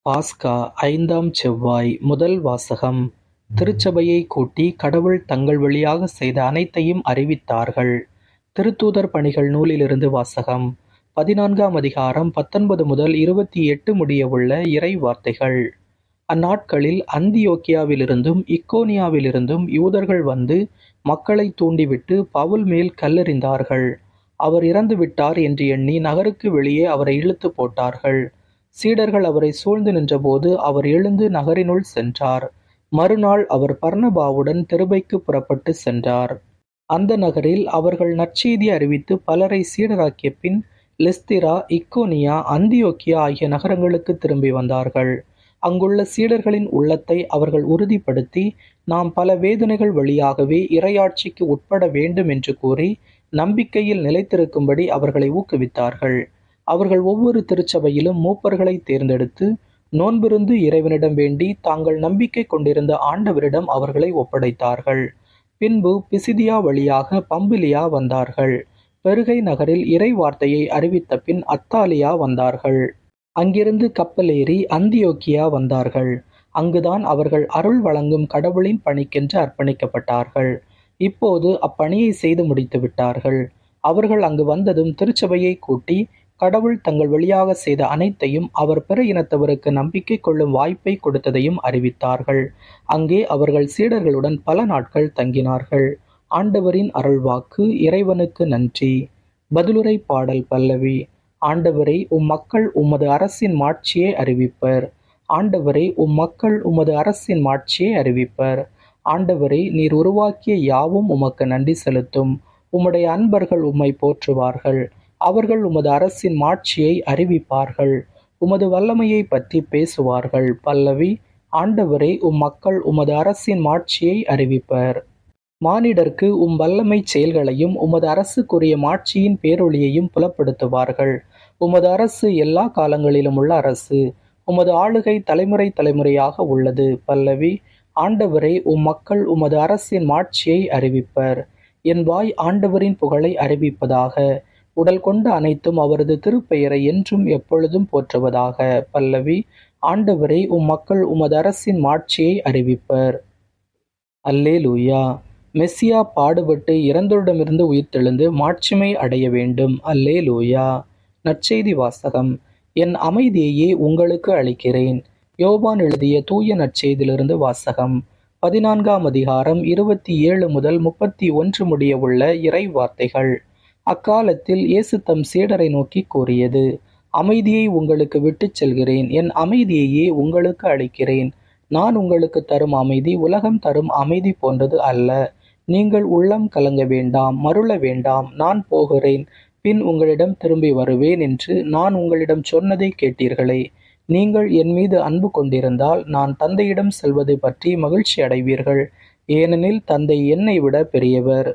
பாஸ்கா ஐந்தாம் செவ்வாய். முதல் வாசகம். திருச்சபையைக் கூட்டி கடவுள் தங்கள் வழியாக செய்த அனைத்தையும் அறிவித்தார்கள். திருத்தூதர் பணிகள் நூலிலிருந்து வாசகம். 14ஆம் அதிகாரம் 19 முதல் 28 முடிய உள்ள இறை வார்த்தைகள். அந்நாட்களில் அந்தியோக்கியாவிலிருந்தும் இக்கோனியாவிலிருந்தும் யூதர்கள் வந்து மக்களை தூண்டிவிட்டு பவுல் மேல் கல்லெறிந்தார்கள். அவர் இறந்துவிட்டார் என்று எண்ணி நகருக்கு வெளியே அவரை இழுத்து போட்டார்கள். சீடர்கள் அவரை சூழ்ந்து நின்றபோது அவர் எழுந்து நகரினுள் சென்றார். மறுநாள் அவர் பர்னபாவுடன் தெருபைக்கு புறப்பட்டு சென்றார். அந்த நகரில் அவர்கள் நற்செய்தி அறிவித்து பலரை சீடராக்கிய பின் லிஸ்திரா, இக்கோனியா, அந்தியோக்கியா ஆகிய நகரங்களுக்கு திரும்பி வந்தார்கள். அங்குள்ள சீடர்களின் உள்ளத்தை அவர்கள் உறுதிப்படுத்தி, நாம் பல வேதனைகள் வழியாகவே இறையாட்சிக்கு உட்பட வேண்டும் என்று கூறி நம்பிக்கையில் நிலைத்திருக்கும்படி அவர்களை ஊக்குவித்தார்கள். அவர்கள் ஒவ்வொரு திருச்சபையிலும் மூப்பர்களை தேர்ந்தெடுத்து நோன்பிருந்து இறைவனிடம் வேண்டி தாங்கள் நம்பிக்கை கொண்டிருந்த ஆண்டவரிடம் அவர்களை ஒப்படைத்தார்கள். பின்பு பிசிதியா வழியாக பம்பிலியா வந்தார்கள். பெருகை நகரில் இறை வார்த்தையை அறிவித்த பின் அத்தாலியா வந்தார்கள். அங்கிருந்து கப்பலேறி அந்தியோக்கியா வந்தார்கள். அங்குதான் அவர்கள் அருள் வழங்கும் கடவுளின் பணிக்கென்று அர்ப்பணிக்கப்பட்டார்கள். இப்போது அப்பணியை செய்து முடித்து விட்டார்கள். அவர்கள் அங்கு வந்ததும் திருச்சபையை கூட்டி கடவுள் தங்கள் வழியாக செய்த அனைத்தையும் அவர் பிற இனத்தவருக்கு நம்பிக்கை கொள்ளும் வாய்ப்பை கொடுத்ததையும் அறிவித்தார்கள். அங்கே அவர்கள் சீடர்களுடன் பல நாட்கள் தங்கினார்கள். ஆண்டவரின் அருள்வாக்கு. இறைவனுக்கு நன்றி. பதிலுரை பாடல் பல்லவி. ஆண்டவரே, மக்கள் உமது அரசின் மாட்சியை அறிவிப்பர். ஆண்டவரே, மக்கள் உமது அரசின் மாட்சியை அறிவிப்பர். ஆண்டவரே, நீர் உருவாக்கிய யாவும் உமக்கு நன்றி செலுத்தும். உம்முடைய அன்பர்கள் உம்மை போற்றுவார்கள். அவர்கள் உமது அரசின் மாட்சியை அறிவிப்பார்கள். உமது வல்லமையை பற்றி பேசுவார்கள். பல்லவி. ஆண்டவரே, மக்கள் உமது அரசின் மாட்சியை அறிவிப்பர். மானிடர்க்கு வல்லமை செயல்களையும் உமது அரசுக்குரிய மாட்சியின் பேரொளியையும் புலப்படுத்துவார்கள். உமது அரசு எல்லா காலங்களிலும் உள்ள அரசு. உமது ஆளுகை தலைமுறை தலைமுறையாக உள்ளது. பல்லவி. ஆண்டவரே, மக்கள் உமது அரசின் மாட்சியை அறிவிப்பர். என் வாய் ஆண்டவரின் புகழை அறிவிப்பதாக. உடல் கொண்ட அனைத்தும் அவரது திருப்பெயரை என்றும் எப்பொழுதும் போற்றுவதாக. பல்லவி. ஆண்டவரே, மக்கள் உமது அரசின் மாட்சியை அறிவிப்பர். அல்லேலூயா. மெஸ்ஸியா பாடுபட்டு இறந்தோரிடமிருந்து உயிர்த்தெழுந்து மாட்சிமை அடைய வேண்டும். அல்லேலூயா. நற்செய்தி வாசகம். என் அமைதியையே உங்களுக்கு அளிக்கிறேன். யோவான் எழுதிய தூய நற்செய்தியிலிருந்து வாசகம். 14ஆம் அதிகாரம் 27 முதல் 31 முடிய உள்ள இறை வார்த்தைகள். அக்காலத்தில் இயேசு தம் சீடரை நோக்கி கூறியது: அமைதியை உங்களுக்கு விட்டுச் செல்கிறேன், என் அமைதியையே உங்களுக்கு அளிக்கிறேன். நான் உங்களுக்கு தரும் அமைதி உலகம் தரும் அமைதி போன்றது அல்ல. நீங்கள் உள்ளம் கலங்க வேண்டாம், மருள வேண்டாம். நான் போகிறேன், பின் உங்களிடம் திரும்பி வருவேன் என்று நான் உங்களிடம் சொன்னதை கேட்டீர்களே. நீங்கள் என் மீது அன்பு கொண்டிருந்தால் நான் தந்தையிடம் செல்வது பற்றி மகிழ்ச்சி அடைவீர்கள். ஏனெனில் தந்தை என்னை விட பெரியவர்.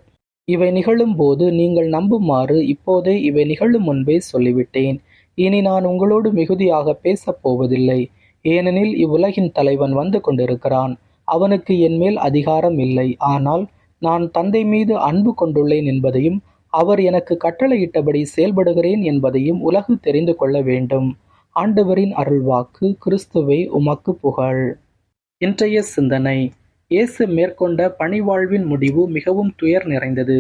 இவை நிகழும் போது நீங்கள் நம்புமாறு இப்போதே இவை நிகழும் முன்பே சொல்லிவிட்டேன். இனி நான் உங்களோடு மிகுதியாக பேசப் போவதில்லை. ஏனெனில் இவ்வுலகின் தலைவன் வந்து கொண்டிருக்கிறான். அவனுக்கு என்மேல் அதிகாரம் இல்லை. ஆனால் நான் தந்தை மீது அன்பு கொண்டுள்ளேன் என்பதையும் அவர் எனக்கு கட்டளையிட்டபடி செயல்படுகிறேன் என்பதையும் உலகு தெரிந்து கொள்ள வேண்டும். ஆண்டவரின் அருள்வாக்கு. கிறிஸ்துவே, உமக்கு புகழ். இன்றைய சிந்தனை. இயேசு மேற்கொண்ட பணிவாழ்வின் முடிவு மிகவும் துயர் நிறைந்தது.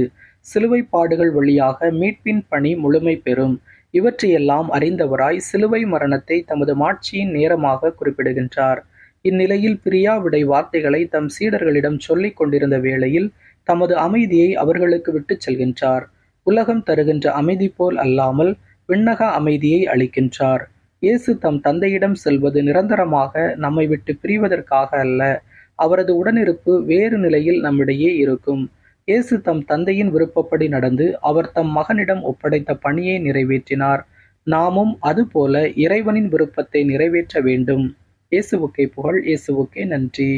சிலுவை பாடுகள் வழியாக மீட்பின் பணி முழுமை பெறும். இவற்றையெல்லாம் அறிந்தவராய் சிலுவை மரணத்தை தமது மாட்சியின் நேரமாக குறிப்பிடுகின்றார். இந்நிலையில் பிரியாவிடை வார்த்தைகளை தம் சீடர்களிடம் சொல்லிக் கொண்டிருந்த வேளையில் தமது அமைதியை அவர்களுக்கு விட்டுச் செல்கின்றார். உலகம் தருகின்ற அமைதி போல் அல்லாமல் விண்ணக அமைதியை அளிக்கின்றார். இயேசு தம் தந்தையிடம் செல்வது நிரந்தரமாக நம்மை விட்டு பிரிவதற்காக அல்ல. அவரது உடனிருப்பு வேறு நிலையில் நம்மிடையே இருக்கும். இயேசு தம் தந்தையின் விருப்பப்படி நடந்து அவர் தம் மகனிடம் ஒப்படைத்த பணியை நிறைவேற்றினார். நாமும் அதுபோல இறைவனின் விருப்பத்தை நிறைவேற்ற வேண்டும். இயேசுவுக்கே புகழ். இயேசுவுக்கே நன்றி.